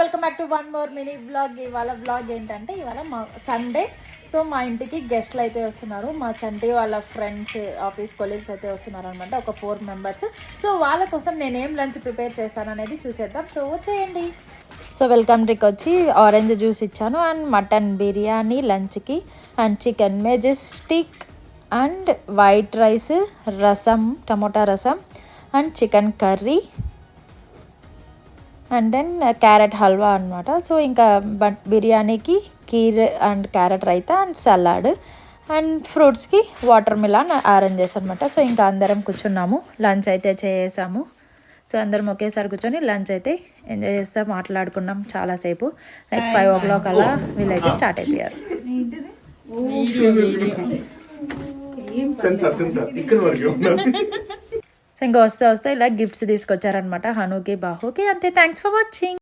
Welcome back to one more mini blog. ఇవాళ blog ఏంటంటే ఇవాళ మా సండే. సో మా ఇంటికి గెస్ట్లు అయితే వస్తున్నారు. మా చంటి వాళ్ళ ఫ్రెండ్స్, ఆఫీస్ కొలీగ్స్ అయితే వస్తున్నారు అనమాట, ఒక 4 మెంబర్స్. సో వాళ్ళ కోసం నేనేం లంచ్ ప్రిపేర్ చేస్తాను అనేది చూసేద్దాం. సో చేయండి. సో వెల్కమ్ డ్రింక్ వచ్చి ఆరెంజ్ జ్యూస్ ఇచ్చాను, అండ్ మటన్ బిర్యానీ లంచ్కి, and chicken majestic, and white rice, రసం, టమోటా రసం, and chicken curry, and then carrot హల్వా అనమాట. సో ఇంకా బిర్యానీకి కీర్ అండ్ క్యారెట్ రైతా అండ్ సలాడ్, అండ్ ఫ్రూట్స్కి వాటర్ మిలాన్ ఆరెంజెస్ అనమాట. సో ఇంకా అందరం కూర్చున్నాము, లంచ్ అయితే చేసాము. సో అందరం ఒకేసారి కూర్చొని లంచ్ అయితే ఎంజాయ్ చేస్తాం, మాట్లాడుకున్నాం చాలాసేపు. లైక్ 5 o'clock అలా వీళ్ళైతే స్టార్ట్ అయిపోయారు. సో ఇంకా వస్తే ఇలా గిఫ్ట్స్ తీసుకొచ్చారనమాట హనుకి, బాహుకి. అంతే. Thanks for watching.